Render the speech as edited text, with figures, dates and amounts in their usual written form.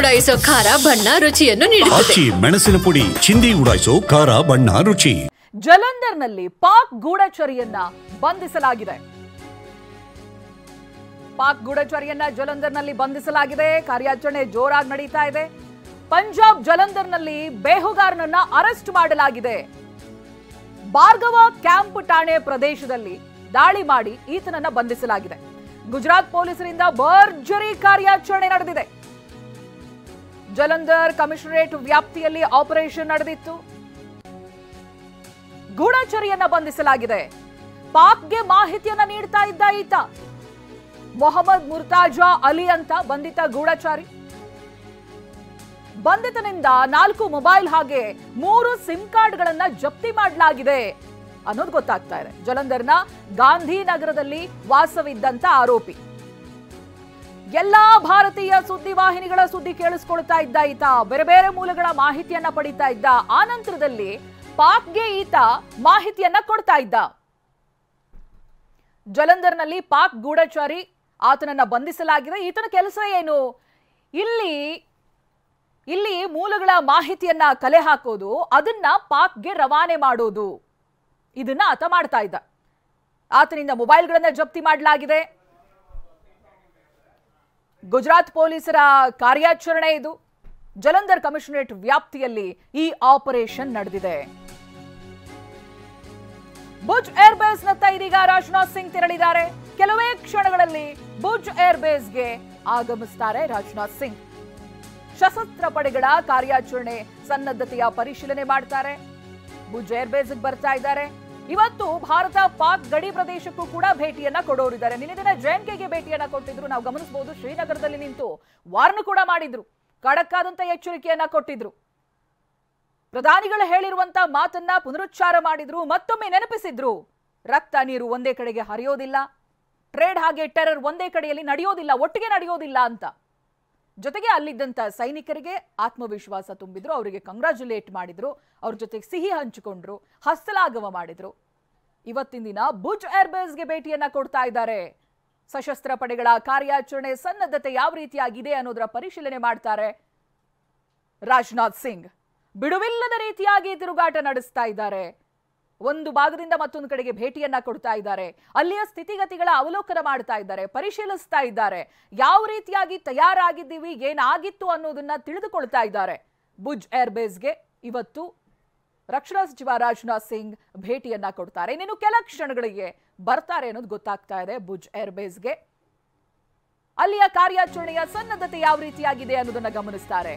ಉಡಾಯಿಸೋ ಖಾರ ಬಣ್ಣ ರುಚಿಯನ್ನು ನೀಡುತ್ತದೆ. ಮೆಣಸಿನ ಪುಡಿ ಚಿಂದಿ ಉಡಾಯಿಸೋ ಖಾರ ಬಣ್ಣ ರುಚಿ. ಜಲಂಧರ್ನಲ್ಲಿ ಪಾಕ್ ಗೂಢಚರಿಯನ್ನ ಬಂಧಿಸಲಾಗಿದೆ. ಪಾಕ್ ಗೂಢಚರಿಯನ್ನ ಜಲಂಧರ್ನಲ್ಲಿ ಬಂಧಿಸಲಾಗಿದೆ. ಕಾರ್ಯಾಚರಣೆ ಜೋರಾಗಿ ನಡೀತಾ ಇದೆ. ಪಂಜಾಬ್ ಜಲಂಧರ್ನಲ್ಲಿ ಬೇಹುಗಾರನನ್ನ ಅರೆಸ್ಟ್ ಮಾಡಲಾಗಿದೆ. ಭಾರ್ಗವ ಕ್ಯಾಂಪ್ ಠಾಣೆ ಪ್ರದೇಶದಲ್ಲಿ ದಾಳಿ ಮಾಡಿ ಈತನನ್ನ ಬಂಧಿಸಲಾಗಿದೆ. ಗುಜರಾತ್ ಪೊಲೀಸರಿಂದ ಭರ್ಜರಿ ಕಾರ್ಯಾಚರಣೆ ನಡೆದಿದೆ. ಜಲಂಧರ್ ಕಮಿಷನರೇಟ್ ವ್ಯಾಪ್ತಿಯಲ್ಲಿ ಆಪರೇಷನ್ ನಡೆದಿತ್ತು. ಗೂಢಚರಿಯನ್ನ ಬಂಧಿಸಲಾಗಿದೆ. ಪಾಕ್ಗೆ ಮಾಹಿತಿಯನ್ನ ನೀಡ್ತಾ ಇದ್ದ ಈತ ಮೊಹಮ್ಮದ್ ಮುರ್ತಾಜಾ ಅಲಿ ಅಂತ ಬಂಧಿತ ಗೂಢಚಾರಿ. ಬಂಧಿತನಿಂದ 4 ಮೊಬೈಲ್ ಹಾಗೆ 3 ಸಿಮ್ ಕಾರ್ಡ್ಗಳನ್ನ ಜಪ್ತಿ ಮಾಡಲಾಗಿದೆ ಅನ್ನೋದು ಗೊತ್ತಾಗ್ತಾ ಇದೆ. ಜಲಂಧರ್ನ ಗಾಂಧಿನಗರದಲ್ಲಿ ವಾಸವಿದ್ದಂತ ಆರೋಪಿ. ಎಲ್ಲಾ ಭಾರತೀಯ ಸುದ್ದಿವಾಹಿನಿಗಳ ಸುದ್ದಿ ಕೇಳಿಸ್ಕೊಳ್ತಾ ಇದ್ದ ಈತ ಬೇರೆ ಬೇರೆ ಮೂಲಗಳ ಮಾಹಿತಿಯನ್ನ ಪಡಿತಾ ಇದ್ದ. ಆ ನಂತರದಲ್ಲಿ ಪಾಕ್ಗೆ ಈತ ಮಾಹಿತಿಯನ್ನ ಕೊಡ್ತಾ ಇದ್ದ. ಜಲಂಧರ್ನಲ್ಲಿ ಪಾಕ್ ಗೂಢಚಾರಿ ಆತನನ್ನ ಬಂಧಿಸಲಾಗಿದೆ. ಈತನ ಕೆಲಸ ಏನು? ಇಲ್ಲಿ ಮೂಲಗಳ ಮಾಹಿತಿಯನ್ನ ಕಲೆ ಹಾಕೋದು, ಅದನ್ನ ಪಾಕ್ಗೆ ರವಾನೆ ಮಾಡೋದು, ಇದನ್ನ ಆತ ಮಾಡ್ತಾ ಇದ್ದ. ಆತನಿಂದ ಮೊಬೈಲ್ಗಳನ್ನ ಜಪ್ತಿ ಮಾಡಲಾಗಿದೆ. ಗುಜರಾತ್ ಪೊಲೀಸರ ಕಾರ್ಯಾಚರಣೆ ಇದು. ಜಲಂಧರ್ ಕಮಿಷನರೇಟ್ ವ್ಯಾಪ್ತಿಯಲ್ಲಿ ಈ ಆಪರೇಷನ್ ನಡೆದಿದೆ. ಭುಜ್ ಏರ್ ಬೇಸ್ ನತ್ತ ಇದೀಗ ರಾಜನಾಥ್ ಸಿಂಗ್ ತೆರಳಿದ್ದಾರೆ. ಕೆಲವೇ ಕ್ಷಣಗಳಲ್ಲಿ ಭುಜ್ ಏರ್ ಬೇಸ್ಗೆ ಆಗಮಿಸುತ್ತಾರೆ ರಾಜನಾಥ್ ಸಿಂಗ್. ಸಶಸ್ತ್ರ ಪಡೆಗಳ ಕಾರ್ಯಾಚರಣೆ ಸನ್ನದ್ಧತೆಯ ಪರಿಶೀಲನೆ ಮಾಡ್ತಾರೆ. ಭುಜ್ ಏರ್ ಬೇಸ್ಗೆ ಬರ್ತಾ ಇದ್ದಾರೆ. ಇವತ್ತು ಭಾರತ ಪಾಕ್ ಗಡಿ ಪ್ರದೇಶಕ್ಕೂ ಕೂಡ ಭೇಟಿಯನ್ನ ಕೊಡೋರಿದ್ದಾರೆ. ನಿನ್ನೆ ದಿನ JNKಗೆ ಭೇಟಿಯನ್ನ ಕೊಟ್ಟಿದ್ರು. ನಾವು ಗಮನಿಸಬಹುದು, ಶ್ರೀನಗರದಲ್ಲಿ ನಿಂತು ವಾರ್ನ್ ಕೂಡ ಮಾಡಿದ್ರು. ಖಡಕ್ ಆದಂತ ಎಚ್ಚರಿಕೆಯನ್ನ ಕೊಟ್ಟಿದ್ರು. ಪ್ರಧಾನಿಗಳು ಹೇಳಿರುವಂತ ಮಾತನ್ನ ಪುನರುಚ್ಚಾರ ಮಾಡಿದ್ರು. ಮತ್ತೊಮ್ಮೆ ನೆನಪಿಸಿದ್ರು, ರಕ್ತ ನೀರು ಒಂದೇ ಕಡೆಗೆ ಹರಿಯೋದಿಲ್ಲ, ಟ್ರೇಡ್ ಹಾಗೆ ಟೆರರ್ ಒಂದೇ ಕಡೆಯಲ್ಲಿ ನಡೆಯೋದಿಲ್ಲ, ಒಟ್ಟಿಗೆ ನಡೆಯೋದಿಲ್ಲ ಅಂತ. ಜೊತೆಗೆ ಅಲ್ಲಿದ್ದಂತ ಸೈನಿಕರಿಗೆ ಆತ್ಮವಿಶ್ವಾಸ ತುಂಬಿದ್ರು, ಅವರಿಗೆ ಕಂಗ್ರಾಚುಲೇಟ್ ಮಾಡಿದ್ರು, ಅವ್ರ ಜೊತೆಗೆ ಸಿಹಿ ಹಂಚಿಕೊಂಡ್ರು, ಹಸ್ತಲಾಘವ ಮಾಡಿದ್ರು. ಇವತ್ತಿನ ದಿನ ಭುಜ್ ಏರ್ ಬೇಸ್ಗೆ ಭೇಟಿಯನ್ನ ಕೊಡ್ತಾ ಇದ್ದಾರೆ. ಸಶಸ್ತ್ರ ಪಡೆಗಳ ಕಾರ್ಯಾಚರಣೆ ಸನ್ನದ್ಧತೆ ಯಾವ ರೀತಿಯಾಗಿದೆ ಅನ್ನೋದರ ಪರಿಶೀಲನೆ ಮಾಡ್ತಾರೆ ರಾಜನಾಥ್ ಸಿಂಗ್. ಬಿಡುವಿಲ್ಲದ ರೀತಿಯಾಗಿ ತಿರುಗಾಟ ನಡೆಸ್ತಾ ಇದ್ದಾರೆ. ಒಂದು ಭಾಗದಿಂದ ಮತ್ತೊಂದು ಕಡೆಗೆ ಭೇಟಿಯನ್ನ ಕೊಡ್ತಾ ಇದ್ದಾರೆ. ಅಲ್ಲಿಯ ಸ್ಥಿತಿಗತಿಗಳ ಅವಲೋಕನ ಮಾಡ್ತಾ ಇದ್ದಾರೆ, ಪರಿಶೀಲಿಸ್ತಾ ಇದ್ದಾರೆ. ಯಾವ ರೀತಿಯಾಗಿ ತಯಾರಾಗಿದ್ದೀವಿ, ಏನಾಗಿತ್ತು ಅನ್ನೋದನ್ನ ತಿಳಿದುಕೊಳ್ತಾ ಇದ್ದಾರೆ. ಭುಜ್ ಏರ್ ಬೇಸ್ಗೆ ಇವತ್ತು ರಕ್ಷಣಾ ಸಚಿವ ರಾಜನಾಥ್ ಸಿಂಗ್ ಭೇಟಿಯನ್ನ ಕೊಡ್ತಾರೆ. ಇನ್ನೇನು ಕೆಲ ಕ್ಷಣಗಳಿಗೆ ಬರ್ತಾರೆ ಅನ್ನೋದು ಗೊತ್ತಾಗ್ತಾ ಇದೆ. ಭುಜ್ ಏರ್ ಬೇಸ್ಗೆ ಅಲ್ಲಿಯ ಕಾರ್ಯಾಚರಣೆಯ ಸನ್ನದ್ಧತೆ ಯಾವ ರೀತಿಯಾಗಿದೆ ಅನ್ನೋದನ್ನ ಗಮನಿಸ್ತಾರೆ.